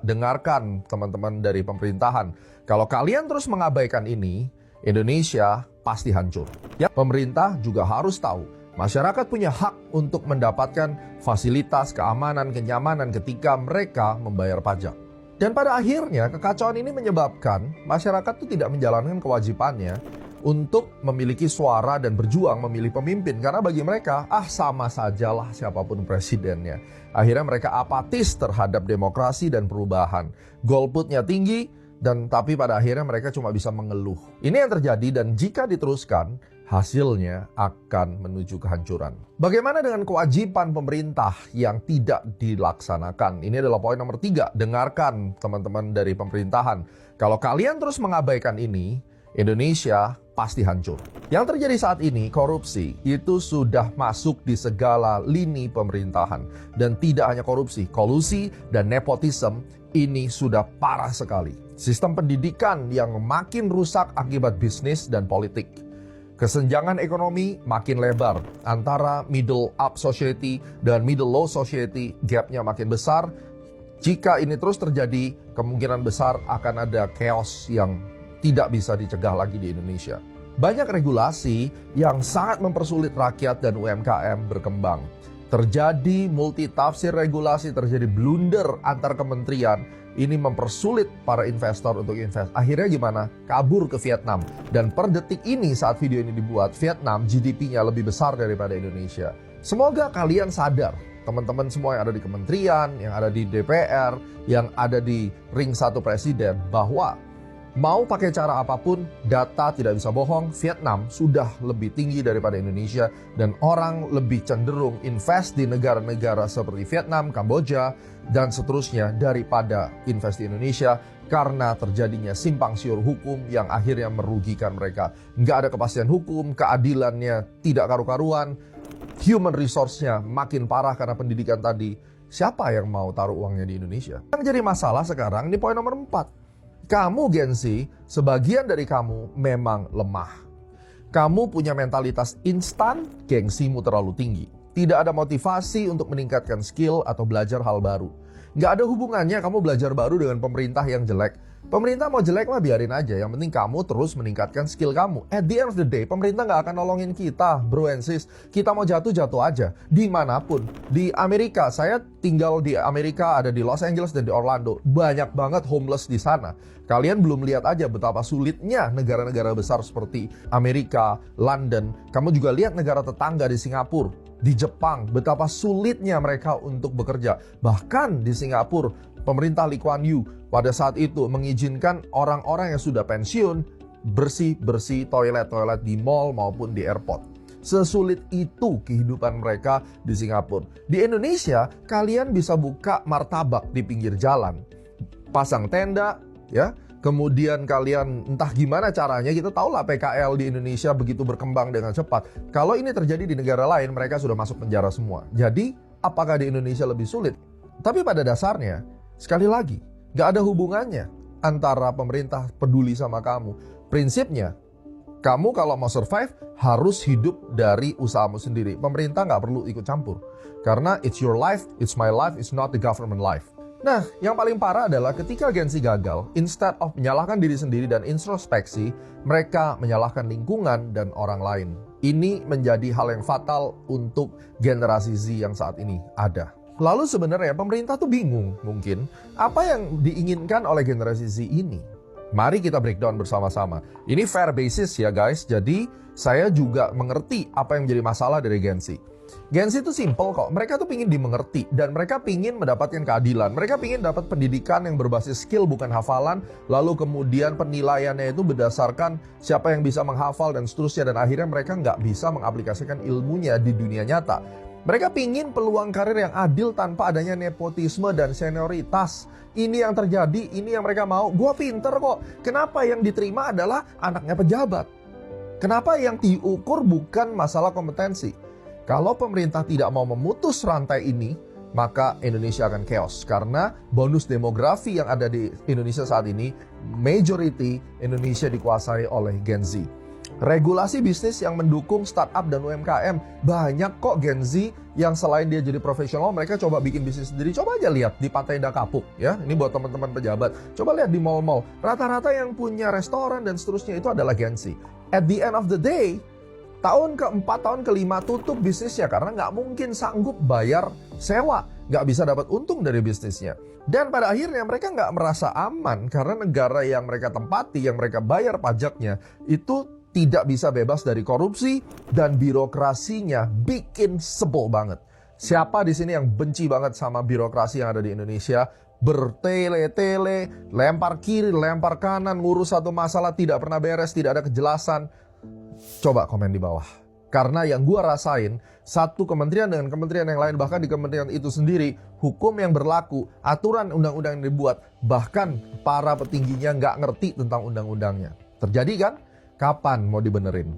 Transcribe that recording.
Dengarkan teman-teman dari pemerintahan. Kalau kalian terus mengabaikan ini, Indonesia pasti hancur. Ya, pemerintah juga harus tahu, masyarakat punya hak untuk mendapatkan fasilitas, keamanan, kenyamanan ketika mereka membayar pajak. Dan pada akhirnya kekacauan ini menyebabkan masyarakat itu tidak menjalankan kewajibannya untuk memiliki suara dan berjuang memilih pemimpin. Karena bagi mereka, sama sajalah siapapun presidennya. Akhirnya mereka apatis terhadap demokrasi dan perubahan. Golputnya tinggi, tapi pada akhirnya mereka cuma bisa mengeluh. Ini yang terjadi dan jika diteruskan, hasilnya akan menuju kehancuran. Bagaimana dengan kewajiban pemerintah yang tidak dilaksanakan? Ini adalah poin nomor 3. Dengarkan teman-teman dari pemerintahan. Kalau kalian terus mengabaikan ini, Indonesia pasti hancur. Yang terjadi saat ini, korupsi itu sudah masuk di segala lini pemerintahan. Dan tidak hanya korupsi, kolusi dan nepotisme ini sudah parah sekali. Sistem pendidikan yang makin rusak akibat bisnis dan politik. Kesenjangan ekonomi makin lebar antara middle up society dan middle low society, gapnya makin besar. Jika ini terus terjadi, kemungkinan besar akan ada chaos yang tidak bisa dicegah lagi di Indonesia. Banyak regulasi yang sangat mempersulit rakyat dan UMKM berkembang. Terjadi multitafsir regulasi, terjadi blunder antar kementerian. Ini mempersulit para investor untuk invest. Akhirnya gimana? Kabur ke Vietnam. Dan per detik ini saat video ini dibuat, Vietnam GDP-nya lebih besar daripada Indonesia. Semoga kalian sadar, teman-teman semua yang ada di kementerian, yang ada di DPR, yang ada di ring satu presiden, bahwa mau pakai cara apapun, data tidak bisa bohong. Vietnam sudah lebih tinggi daripada Indonesia dan orang lebih cenderung invest di negara-negara seperti Vietnam, Kamboja, dan seterusnya daripada invest di Indonesia karena terjadinya simpang siur hukum yang akhirnya merugikan mereka. Nggak ada kepastian hukum, keadilannya tidak karu-karuan, human resource-nya makin parah karena pendidikan tadi. Siapa yang mau taruh uangnya di Indonesia? Yang jadi masalah sekarang, ini poin nomor 4. Kamu Gen Z, sebagian dari kamu memang lemah. Kamu punya mentalitas instan, gengsimu terlalu tinggi. Tidak ada motivasi untuk meningkatkan skill atau belajar hal baru. Nggak ada hubungannya kamu belajar baru dengan pemerintah yang jelek. Pemerintah mau jelek mah biarin aja, yang penting kamu terus meningkatkan skill kamu. At the end of the day, pemerintah nggak akan nolongin kita, bro and sis. Kita mau jatuh-jatuh aja, dimanapun. Di Amerika, saya tinggal di Amerika, ada di Los Angeles dan di Orlando. Banyak banget homeless di sana. Kalian belum lihat aja betapa sulitnya negara-negara besar seperti Amerika, London. Kamu juga lihat negara tetangga di Singapura, di Jepang, betapa sulitnya mereka untuk bekerja. Bahkan di Singapura, pemerintah Lee Kuan Yew pada saat itu mengizinkan orang-orang yang sudah pensiun bersih-bersih toilet-toilet di mall maupun di airport. Sesulit itu kehidupan mereka di Singapura. Di Indonesia, kalian bisa buka martabak di pinggir jalan, pasang tenda, ya. Kemudian kalian entah gimana caranya, kita tahu lah PKL di Indonesia begitu berkembang dengan cepat. Kalau ini terjadi di negara lain, mereka sudah masuk penjara semua. Jadi, apakah di Indonesia lebih sulit? Tapi pada dasarnya, sekali lagi, gak ada hubungannya antara pemerintah peduli sama kamu. Prinsipnya, kamu kalau mau survive harus hidup dari usahamu sendiri. Pemerintah gak perlu ikut campur. Karena it's your life, it's my life, it's not the government life. Nah, yang paling parah adalah ketika Gen Z gagal, instead of menyalahkan diri sendiri dan introspeksi, mereka menyalahkan lingkungan dan orang lain. Ini menjadi hal yang fatal untuk generasi Z yang saat ini ada. Lalu sebenarnya pemerintah tuh bingung mungkin apa yang diinginkan oleh generasi Z ini. Mari kita breakdown bersama-sama. Ini fair basis ya guys, jadi saya juga mengerti apa yang menjadi masalah dari Gen Z. Gen Z itu simple kok, mereka tuh pingin dimengerti dan mereka pingin mendapatkan keadilan. Mereka pingin dapat pendidikan yang berbasis skill bukan hafalan, lalu kemudian penilaiannya itu berdasarkan siapa yang bisa menghafal dan seterusnya, dan akhirnya mereka nggak bisa mengaplikasikan ilmunya di dunia nyata. Mereka pingin peluang karir yang adil tanpa adanya nepotisme dan senioritas. Ini yang terjadi, ini yang mereka mau. Gua pinter kok, kenapa yang diterima adalah anaknya pejabat? Kenapa yang diukur bukan masalah kompetensi? Kalau pemerintah tidak mau memutus rantai ini, maka Indonesia akan chaos. Karena bonus demografi yang ada di Indonesia saat ini, majority Indonesia dikuasai oleh Gen Z. Regulasi bisnis yang mendukung startup dan UMKM. Banyak kok Gen Z yang selain dia jadi profesional, mereka coba bikin bisnis sendiri. Coba aja lihat di Pantai Indah Kapuk ya. Ini buat teman-teman pejabat. Coba lihat di mall-mall. Rata-rata yang punya restoran dan seterusnya itu adalah Gen Z. At the end of the day, tahun keempat, tahun kelima tutup bisnisnya karena nggak mungkin sanggup bayar sewa. Nggak bisa dapat untung dari bisnisnya. Dan pada akhirnya mereka nggak merasa aman karena negara yang mereka tempati, yang mereka bayar pajaknya, itu tidak bisa bebas dari korupsi dan birokrasinya bikin sebel banget. Siapa di sini yang benci banget sama birokrasi yang ada di Indonesia? Bertele-tele, lempar kiri, lempar kanan, ngurus satu masalah tidak pernah beres, tidak ada kejelasan. Coba komen di bawah. Karena yang gue rasain, satu kementerian dengan kementerian yang lain, bahkan di kementerian itu sendiri, hukum yang berlaku, aturan undang-undang yang dibuat, bahkan para petingginya nggak ngerti tentang undang-undangnya. Terjadi kan? Kapan mau dibenerin?